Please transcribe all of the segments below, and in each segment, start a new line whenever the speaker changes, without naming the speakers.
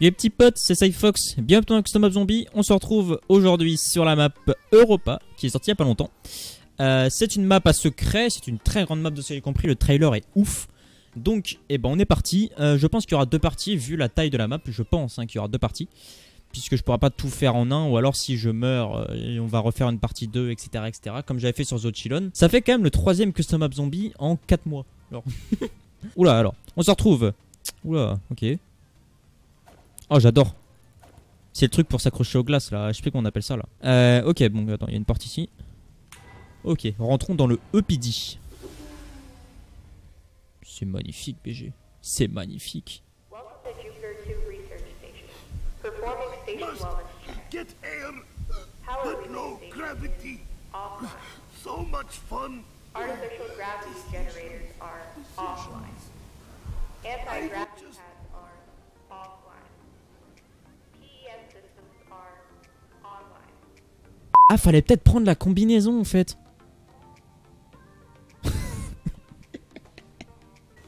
Les petits potes, c'est SafeFox, bienvenue dans Custom Map Zombie. On se retrouve aujourd'hui sur la map Europa, qui est sortie il n'y a pas longtemps. C'est une map à secret, c'est une très grande map de ce que j'ai compris, le trailer est ouf. Donc, eh ben, on est parti. Je pense qu'il y aura deux parties, vu la taille de la map, je pense qu'il y aura deux parties. Puisque je pourrai pas tout faire en un, ou alors si je meurs, on va refaire une partie 2, etc. etc. comme j'avais fait sur Zochilon. Ça fait quand même le troisième Custom Map Zombie en 4 mois. Alors. Oula, alors, on se retrouve. Oula, ok. Oh, j'adore. C'est le truc pour s'accrocher aux glaces là, je sais plus comment on appelle ça là. Ok, bon, attends, il y a une porte ici. Ok, rentrons dans le EPD. C'est magnifique, BG. C'est magnifique.
Get air, but no gravity. So much fun.
Artificial gravity generators are offline. Anti-gravity pads are offline. PEM systems are online.
Ah, fallait peut-être prendre la combinaison en fait.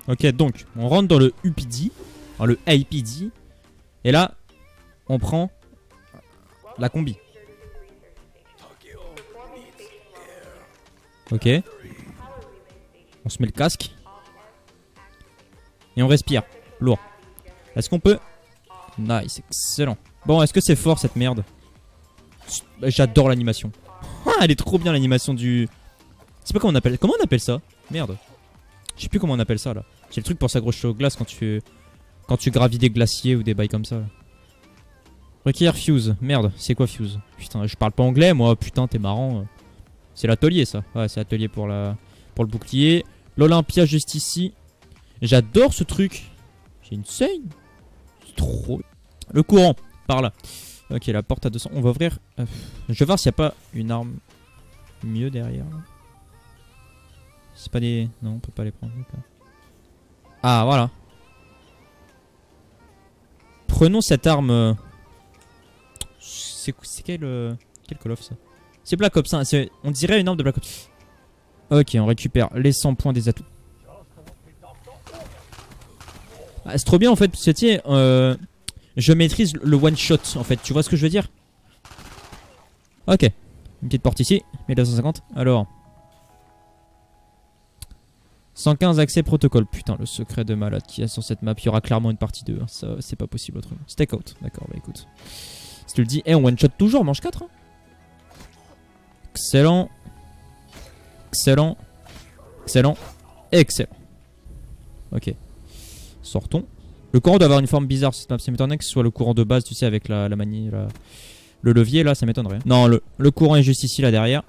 Ok, donc, on rentre dans le UPD, dans le APD. Et là, on prend la combi. Ok. On se met le casque. Et on respire. Lourd. Est-ce qu'on peut... Nice, excellent. Bon, est-ce que c'est fort cette merde? J'adore l'animation. Elle est trop bien l'animation du... Je sais pas comment on appelle... Comment on appelle ça? Merde. Je sais plus comment on appelle ça là. C'est le truc pour s'accrocher aux glaces quand tu gravis des glaciers ou des bails comme ça là. Requiert fuse. Merde, c'est quoi fuse? Putain, je parle pas anglais moi, putain, t'es marrant. C'est l'atelier ça. Ouais, c'est l'atelier pour le bouclier. L'Olympia juste ici. J'adore ce truc. C'est insane. C'est trop. Le courant, par là. Ok, la porte à 200. On va ouvrir. Je vais voir s'il n'y a pas une arme mieux derrière. C'est pas des... Non, on peut pas les prendre. Ah, voilà. Prenons cette arme... C'est quel Call of ça? C'est Black Ops, hein. On dirait une arme de Black Ops. Ok, on récupère les 100 points des atouts. Ah, c'est trop bien en fait, parce que je maîtrise le one shot en fait, tu vois ce que je veux dire? Ok, une petite porte ici, 1250. Alors 115 accès protocole. Putain, le secret de malade qu'il y a sur cette map, il y aura clairement une partie 2, hein. Ça c'est pas possible autrement. Stakeout, d'accord, bah écoute. Si tu le dis, on one shot toujours, manche 4 hein. Excellent. Excellent. Excellent. Excellent. Ok. Sortons. Le courant doit avoir une forme bizarre sur cette map. Ça m'étonnerait que ce soit le courant de base, tu sais, avec la manie, le levier là, ça m'étonnerait. Non, le courant est juste ici, là derrière.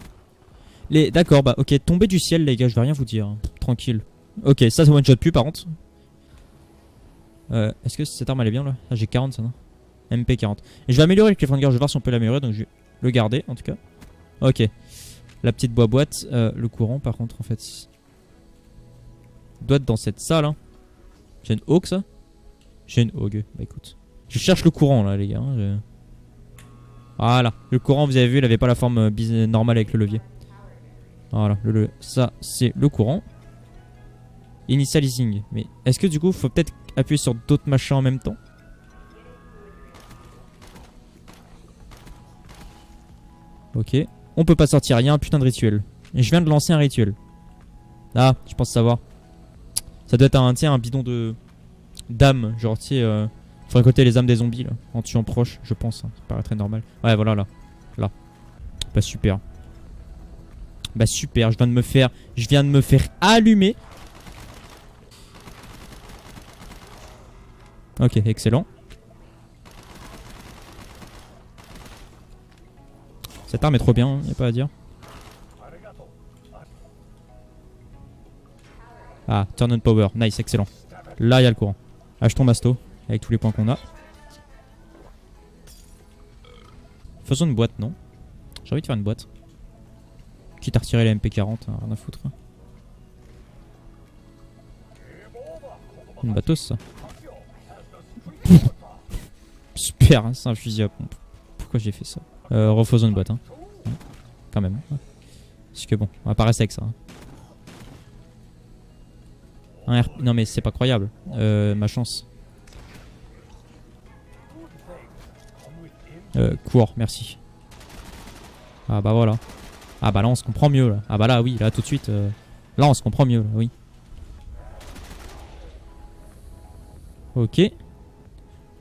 D'accord, bah ok. Tombez du ciel, les gars, je vais rien vous dire. Tranquille. Ok, ça one shot plus par contre. Est-ce que cette arme elle est bien là? Ah, j'ai 40 ça, non? MP40. Et je vais améliorer le Cliffhanger, je vais voir si on peut l'améliorer, donc je vais le garder en tout cas. Ok. La petite boîte. Le courant par contre en fait. Il doit être dans cette salle hein. J'ai une Hawk ça? J'ai une Hawk. Bah écoute. Je cherche le courant là les gars. Hein, Voilà. Le courant vous avez vu il avait pas la forme normale avec le levier. Voilà. Ça c'est le courant. Initializing. Mais est-ce que du coup faut peut-être appuyer sur d'autres machins en même temps? Ok. On peut pas sortir, il y a un putain de rituel. Et je viens de lancer un rituel. Ah, je pense savoir. Ça doit être un bidon de d'âme. Genre, tu sais, faut récolter les âmes des zombies là. En tuant proche, je pense. Hein. Ça paraît très normal. Ouais, voilà, là. Là. Bah, super. Bah, super. Je viens de me faire allumer. Ok, excellent. Cette arme est trop bien, y'a pas à dire. Ah, turn on power, nice, excellent. Là, y'a le courant. Achetons Masto, avec tous les points qu'on a. Faisons une boîte, non? J'ai envie de faire une boîte. Quitte à retirer la MP40, hein, rien à foutre. Une bateau, ça. Super, hein, c'est un fusil à pompe. Pourquoi j'ai fait ça? Refaisons une boîte, hein. Quand même. Parce que bon, on va pas rester avec ça. Hein. Non mais c'est pas croyable. Ma chance. Cours, merci. Ah bah voilà. Ah bah là on se comprend mieux là. Ah bah là oui, là tout de suite. Là on se comprend mieux là, oui. Ok.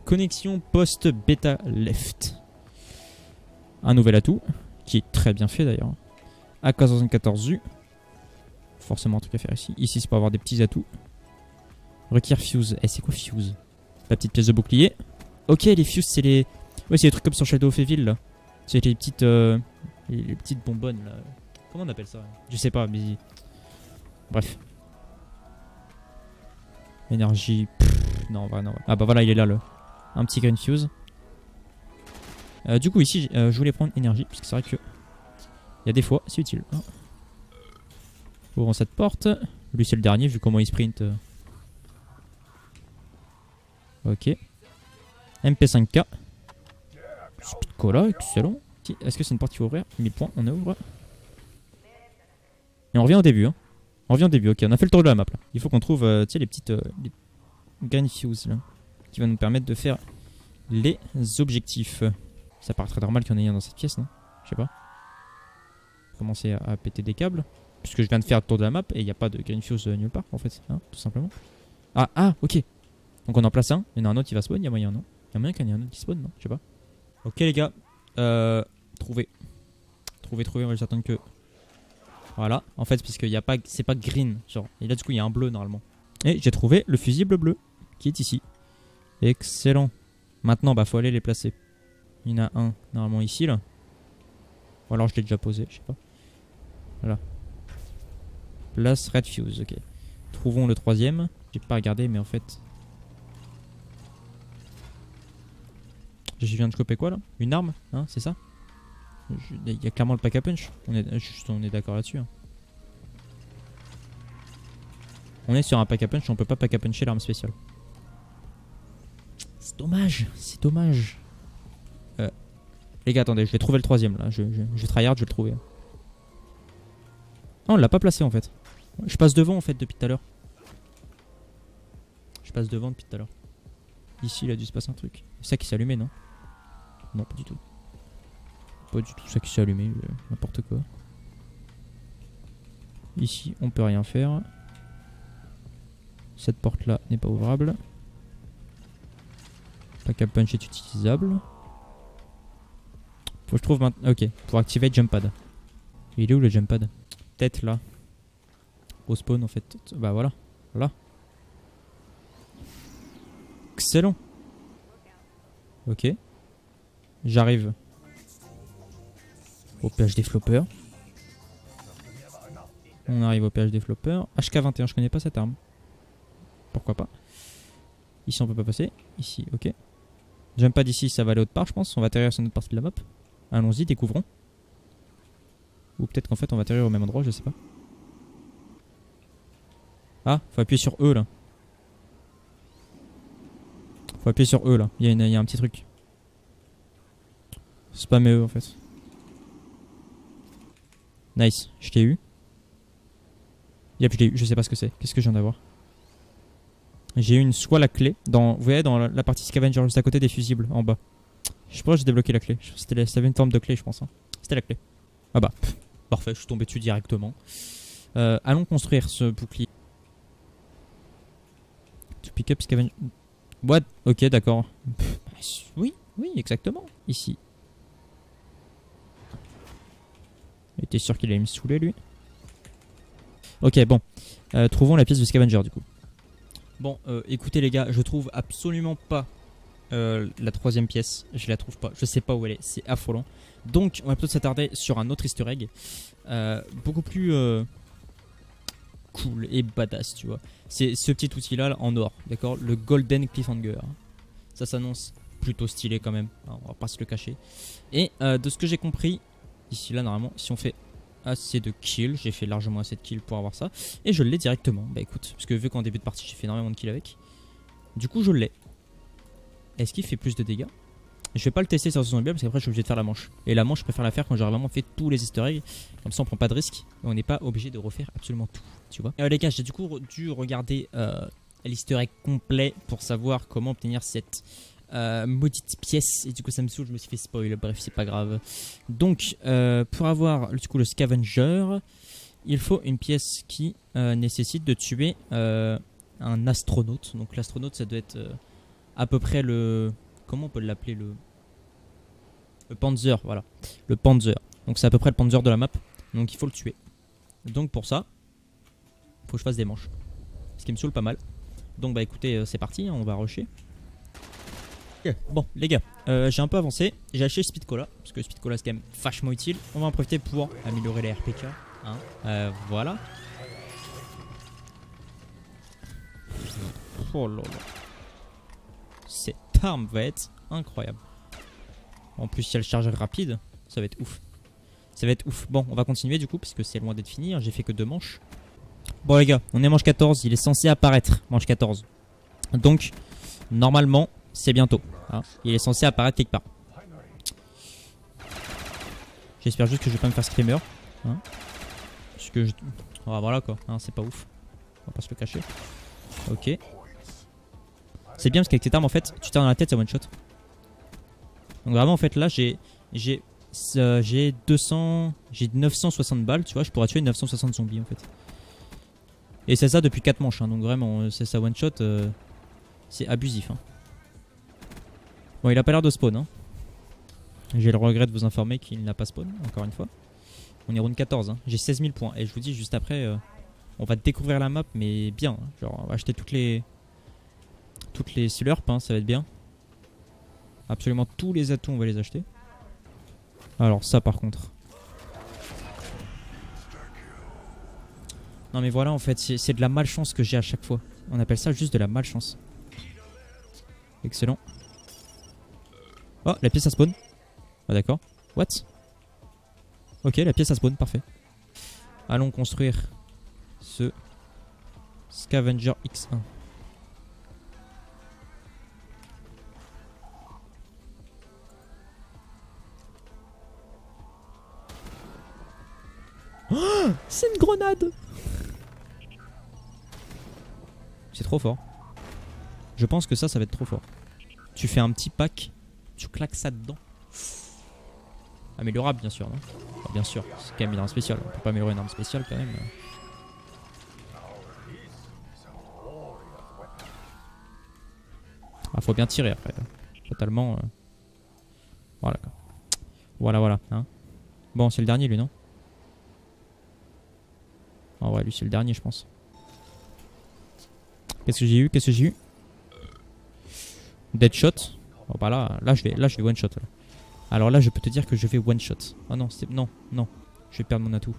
Connexion post-beta left. Un nouvel atout, qui est très bien fait d'ailleurs. AK-74U. Forcément un truc à faire ici. Ici c'est pour avoir des petits atouts. Requiert fuse. Eh c'est quoi fuse? La petite pièce de bouclier. Ok, les fuses c'est les... Ouais, c'est des trucs comme sur Shadow of Evil là. C'est les petites bonbonnes là. Comment on appelle ça? Je sais pas, mais... Bref. Énergie... Pff, non, non. Ah bah voilà, il est là le... Un petit green fuse. Du coup ici, je voulais prendre énergie, parce que c'est vrai que... Il y a des fois, c'est utile. Hein. Ouvrons cette porte. Lui c'est le dernier, vu comment il sprint. Ok. MP5K. Speed Cola, excellent. Est-ce que c'est une porte qu'il faut ouvrir? 1000 points, on ouvre. Et on revient au début. Hein. On revient au début, ok. On a fait le tour de la map là. Il faut qu'on trouve tu sais, les petites les green fuse là. Qui va nous permettre de faire les objectifs. Ça paraît très normal qu'il y en ait un dans cette pièce, non? Je sais pas. Commencer à péter des câbles. Puisque je viens de faire le tour de la map et il n'y a pas de green fuse nulle part en fait. Hein, tout simplement. Ah, ok. Donc on en place un. Il y en a un autre qui va spawn. Il y a moyen, non? Il y a moyen qu'il y en ait un autre qui spawn, non? Je sais pas. Ok les gars, trouver, on va juste attendre que... Voilà, en fait puisqu'il y a pas, c'est pas green, genre, et là du coup il y a un bleu normalement. Et j'ai trouvé le fusible bleu, qui est ici. Excellent. Maintenant bah faut aller les placer. Il y en a un normalement ici là. Ou alors je l'ai déjà posé, je sais pas. Voilà. Place red fuse, ok. Trouvons le troisième, j'ai pas regardé mais en fait... Je viens de choper quoi là? Une arme, hein, c'est ça? Il y a clairement le pack à punch. On est d'accord là-dessus. Hein. On est sur un pack à punch, on peut pas pack à puncher l'arme spéciale. C'est dommage, c'est dommage. Les gars, attendez, je vais trouver le troisième là. Je vais tryhard, je vais le trouver. Oh, on l'a pas placé en fait. Je passe devant en fait depuis tout à l'heure. Je passe devant depuis tout à l'heure. Ici, il a dû se passer un truc. C'est ça qui s'est allumé, non? Non, pas du tout. Pas du tout ça qui s'est allumé, n'importe quoi. Ici, on peut rien faire. Cette porte-là n'est pas ouvrable. Pack à punch est utilisable. Faut que je trouve maintenant... Ok, pour activer jump pad. Il est où le jump pad? Peut-être là. Au spawn en fait. Bah voilà. Voilà. Excellent. Ok. J'arrive au PhD Flopper. On arrive au PhD Flopper. HK21, je connais pas cette arme. Pourquoi pas. Ici on peut pas passer. Ici, ok. Jump pad ici, ça va aller autre part je pense. On va atterrir sur notre partie de la map. Allons-y, découvrons. Ou peut-être qu'en fait on va atterrir au même endroit, je sais pas. Ah, faut appuyer sur E là. Faut appuyer sur E là. Il y a un petit truc. Spam E en fait. Nice, je t'ai eu. Yep, je l'ai eu, je sais pas ce que c'est. Qu'est-ce que je viens d'avoir? J'ai eu soit la clé, vous voyez dans la partie scavenger juste à côté des fusibles, en bas. Je crois que j'ai débloqué la clé. C'était une forme de clé je pense. Hein. C'était la clé. Ah bah, parfait, je suis tombé dessus directement. Allons construire ce bouclier. To pick up scavenger... What? Ok, d'accord. Oui, exactement. Ici. J'étais sûr qu'il allait me saouler lui. Ok, bon. Trouvons la pièce de scavenger du coup. Bon, écoutez les gars, je trouve absolument pas la troisième pièce. Je la trouve pas. Je sais pas où elle est. C'est affolant. Donc, on va plutôt s'attarder sur un autre easter egg. Beaucoup plus cool et badass, tu vois. C'est ce petit outil là en or, d'accord? Le Golden Cliffhanger. Ça s'annonce plutôt stylé quand même. Alors, on va pas se le cacher. Et de ce que j'ai compris, ici là normalement, si on fait assez de kills, j'ai fait largement assez de kills pour avoir ça. Et je l'ai directement. Bah écoute, parce que vu qu'en début de partie j'ai fait énormément de kills avec. Du coup je l'ai. Est-ce qu'il fait plus de dégâts? Je vais pas le tester sur ce zombie parce qu'après je suis obligé de faire la manche. Et la manche je préfère la faire quand j'aurai vraiment fait tous les easter eggs. Comme ça on prend pas de risque. Et on n'est pas obligé de refaire absolument tout. Tu vois. Les gars, j'ai du coup dû regarder l'easter egg complet pour savoir comment obtenir cette maudite pièce. Et du coup, ça me saoule, je me suis fait spoil. Bref, c'est pas grave. Donc, pour avoir du coup le scavenger, il faut une pièce qui nécessite de tuer un astronaute. Donc, l'astronaute, ça doit être à peu près le. Comment on peut l'appeler le Panzer, voilà. Le Panzer. Donc, c'est à peu près le Panzer de la map. Donc, il faut le tuer. Donc, pour ça, il faut que je fasse des manches. Ce qui me saoule pas mal. Donc bah écoutez, c'est parti, hein, on va rusher. Bon les gars, j'ai un peu avancé. J'ai acheté Speed Cola, parce que Speed Cola c'est quand même vachement utile. On va en profiter pour améliorer les RPK. Hein. Voilà. Oh là là. Cette arme va être incroyable. En plus, si elle charge rapide, ça va être ouf. Ça va être ouf. Bon, on va continuer du coup, parce que c'est loin d'être fini. Hein. J'ai fait que 2 manches. Bon les gars, on est manche 14, il est censé apparaître, manche 14. Donc, normalement, c'est bientôt. Hein. Il est censé apparaître quelque part. J'espère juste que je vais pas me faire screamer. Hein. Parce que je... Ah, voilà quoi, hein, c'est pas ouf. On va pas se le cacher. Ok. C'est bien parce qu'avec cette arme en fait, tu tires dans la tête, ça one shot. Donc vraiment en fait là j'ai 960 balles, tu vois, je pourrais tuer 960 zombies en fait. Et c'est ça depuis 4 manches, hein, donc vraiment, c'est ça one shot, c'est abusif. Hein. Bon, il a pas l'air de spawn. Hein. J'ai le regret de vous informer qu'il n'a pas spawn, encore une fois. On est round 14, hein. J'ai 16 000 points. Et je vous dis, juste après, on va découvrir la map, mais bien. Hein. Genre, on va acheter toutes les slurps, hein, ça va être bien. Absolument tous les atouts, on va les acheter. Alors, ça par contre. Non mais voilà en fait c'est de la malchance que j'ai à chaque fois. On appelle ça juste de la malchance. Excellent. Oh la pièce à spawn. Ah d'accord. What? Ok la pièce à spawn, parfait. Allons construire ce Scavenger X1. Oh, c'est une grenade. C'est trop fort. Je pense que ça va être trop fort. Tu fais un petit pack, tu claques ça dedans. Améliorable bien sûr, non? Enfin, bien sûr, c'est quand même une arme spéciale. On peut pas améliorer une arme spéciale quand même. Ah, faut bien tirer après. Totalement. Voilà quoi. Voilà. Hein. Bon, c'est le dernier lui, non? Ah ouais, lui c'est le dernier je pense. Qu'est-ce que j'ai eu? Deadshot. Oh bah là je vais one shot. Là. Alors là je peux te dire que je vais one shot. Oh non, non. Je vais perdre mon atout.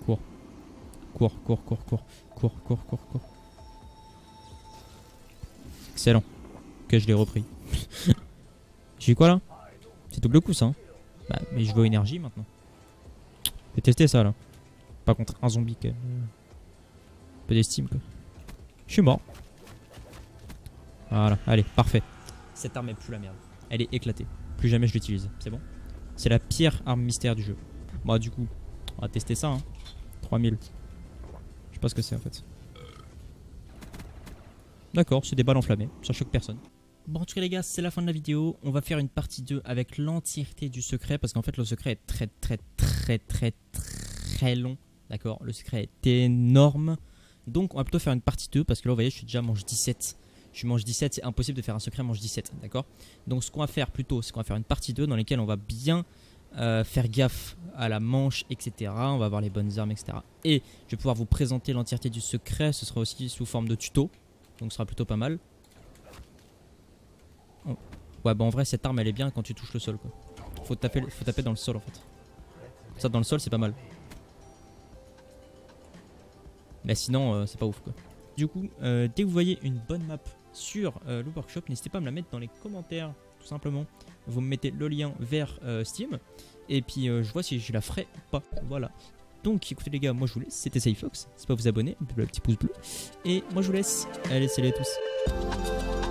Cours. Excellent. Ok, je l'ai repris. J'ai eu quoi là? C'est double coup ça. Hein. Bah, mais je veux énergie maintenant. Je vais tester ça là. Pas contre un zombie quand même. Un peu d'estime quoi. Je suis mort. Voilà, allez, parfait. Cette arme est plus la merde. Elle est éclatée. Plus jamais je l'utilise. C'est bon? C'est la pire arme mystère du jeu. Bah du coup, on va tester ça. Hein. 3000. Je sais pas ce que c'est en fait. D'accord, c'est des balles enflammées. Ça choque personne. Bon en tout cas les gars, c'est la fin de la vidéo. On va faire une partie 2 avec l'entièreté du secret. Parce qu'en fait le secret est très long. D'accord, le secret est énorme. Donc on va plutôt faire une partie 2 parce que là vous voyez je suis déjà manche 17. Je suis manche 17, c'est impossible de faire un secret manche 17, d'accord. Donc ce qu'on va faire plutôt, c'est qu'on va faire une partie 2 dans laquelle on va bien faire gaffe à la manche, etc. On va avoir les bonnes armes, etc. Et je vais pouvoir vous présenter l'entièreté du secret, ce sera aussi sous forme de tuto. Donc ce sera plutôt pas mal. Oh. Ouais bah en vrai cette arme elle est bien quand tu touches le sol quoi. Faut taper dans le sol en fait. Ça dans le sol c'est pas mal. Mais sinon c'est pas ouf quoi. Du coup dès que vous voyez une bonne map sur le workshop, n'hésitez pas à me la mettre dans les commentaires tout simplement. Vous me mettez le lien vers Steam et puis je vois si je la ferai ou pas. Voilà. Donc écoutez les gars, moi je vous laisse, c'était SaveFox, n'hésitez pas à vous abonner, le petit pouce bleu. Et moi je vous laisse, allez salut à tous.